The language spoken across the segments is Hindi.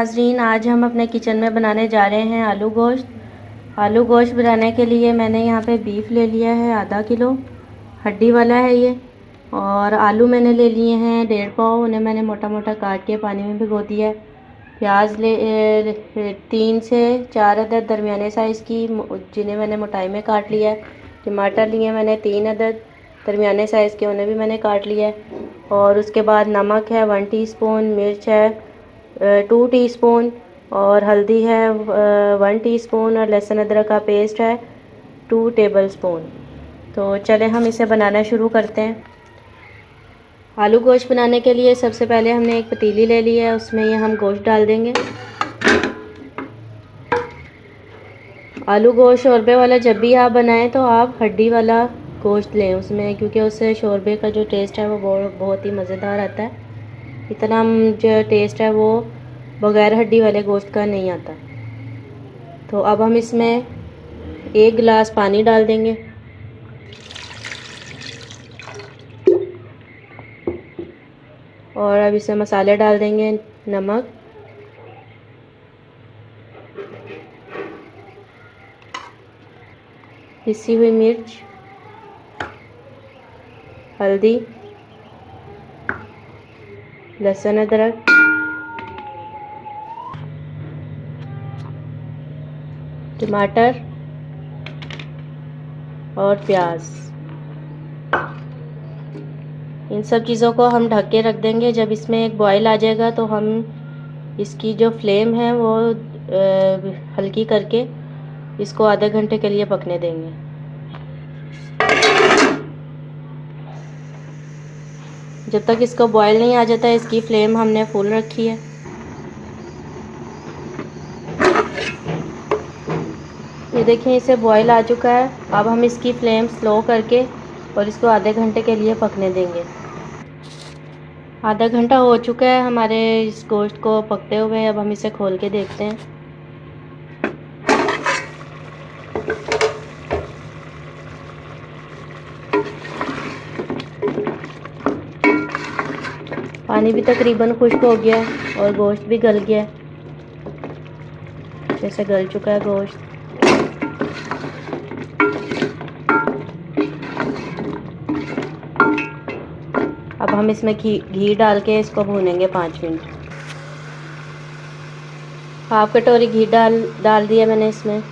नाजरीन, आज हम अपने किचन में बनाने जा रहे हैं आलू गोश्त। आलू गोश्त बनाने के लिए मैंने यहाँ पे बीफ ले लिया है आधा किलो, हड्डी वाला है ये। और आलू मैंने ले लिए हैं 1.5 पाव, उन्हें मैंने मोटा मोटा काट के पानी में भिगो दिया है। प्याज 3 से 4 अदद दरमियाने साइज़ की, जिन्हें मैंने मोटाई में काट लिया है। टमाटर लिए मैंने 3 अदद दरमियाने साइज़ के, उन्हें भी मैंने काट लिया है। और उसके बाद नमक है 1 टीस्पून, मिर्च है 2 टीस्पून, और हल्दी है 1 टीस्पून, और लहसुन अदरक का पेस्ट है 2 टेबलस्पून। तो चले हम इसे बनाना शुरू करते हैं। आलू गोश्त बनाने के लिए सबसे पहले हमने एक पतीली ले ली है, उसमें ये हम गोश्त डाल देंगे। आलू गोश्त शोरबे वाला जब भी आप बनाएं तो आप हड्डी वाला गोश्त लें उसमें, क्योंकि उससे शोरबे का जो टेस्ट है वो बहुत ही मज़ेदार आता है। इतना हम जो टेस्ट है वो बग़ैर हड्डी वाले गोश्त का नहीं आता। तो अब हम इसमें 1 गिलास पानी डाल देंगे। और अब इसमें मसाले डाल देंगे, नमक, पिसी हुई मिर्च, हल्दी, लहसुन अदरक, टमाटर और प्याज। इन सब चीज़ों को हम ढक के रख देंगे। जब इसमें एक बॉयल आ जाएगा तो हम इसकी जो फ्लेम है वो हल्की करके इसको आधे घंटे के लिए पकने देंगे। जब तक इसको बॉयल नहीं आ जाता इसकी फ्लेम हमने फुल रखी है। ये देखिए इसे बॉयल आ चुका है। अब हम इसकी फ्लेम स्लो करके और इसको आधे घंटे के लिए पकने देंगे। आधा घंटा हो चुका है हमारे इस गोश्त को पकते हुए। अब हम इसे खोल के देखते हैं। पानी भी तकरीबन खुश्क हो गया है और गोश्त भी गल गया है, जैसे गल चुका है गोश्त। अब हम इसमें घी डाल के इसको भूनेंगे 5 मिनट। हाफ कटोरी घी डाल दिया मैंने इसमें।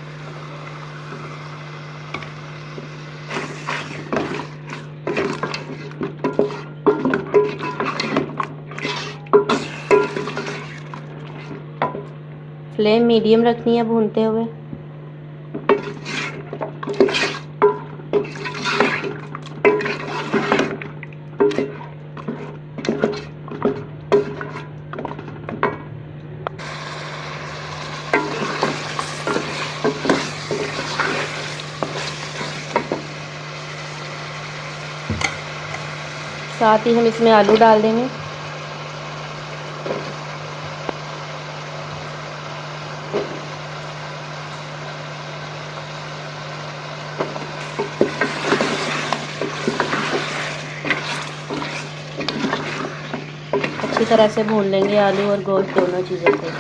फ्लेम मीडियम रखनी है भूनते हुए। साथ ही हम इसमें आलू डाल देंगे। अच्छी तरह से भून लेंगे आलू और गोश्त दोनों चीज़ों को।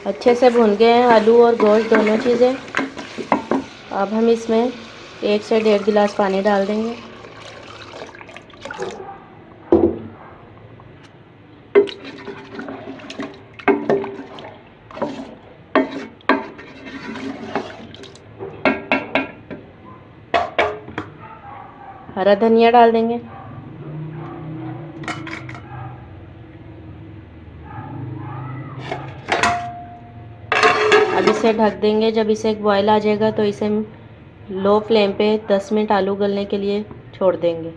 अच्छे से भुन गए हैं आलू और गोश्त दोनों चीज़ें। अब हम इसमें 1 से 1.5 गिलास पानी डाल देंगे। हरा धनिया डाल देंगे। अब इसे ढक देंगे। जब इसे एक बॉयल आ जाएगा तो इसे लो फ्लेम पे 10 मिनट आलू गलने के लिए छोड़ देंगे।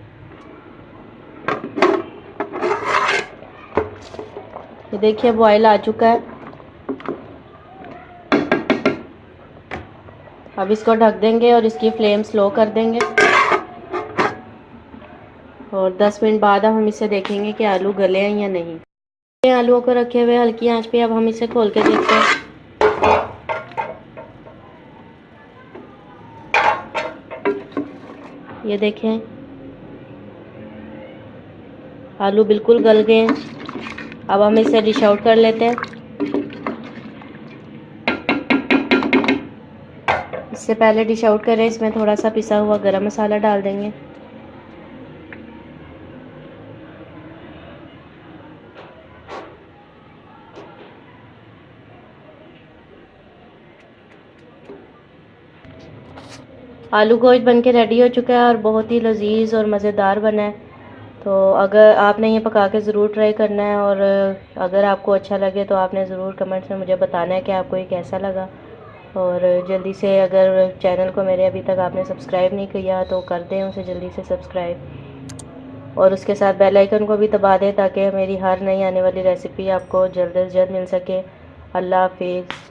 ये देखिए बॉयल आ चुका है। अब इसको ढक देंगे और इसकी फ्लेम स्लो कर देंगे और 10 मिनट बाद अब हम इसे देखेंगे कि आलू गले हैं या नहीं। आलूओं को रखे हुए हल्की आंच पे अब हम इसे खोल के देखते हैं। ये देखें आलू बिल्कुल गल गए हैं। अब हम इसे डिश आउट कर लेते हैं। इससे पहले डिश आउट करें, इसमें थोड़ा सा पिसा हुआ गरम मसाला डाल देंगे। आलू गोश्त बनके रेडी हो चुका है और बहुत ही लजीज और मज़ेदार बना है। तो अगर आपने ये पका के ज़रूर ट्राई करना है और अगर आपको अच्छा लगे तो आपने ज़रूर कमेंट्स में मुझे बताना है कि आपको ये कैसा लगा। और जल्दी से अगर चैनल को मेरे अभी तक आपने सब्सक्राइब नहीं किया तो कर दें उसे जल्दी से सब्सक्राइब और उसके साथ बेल आइकन को भी दबा दें ताकि मेरी हर नई आने वाली रेसिपी आपको जल्द से जल्द मिल सके। अल्लाह हाफिज़।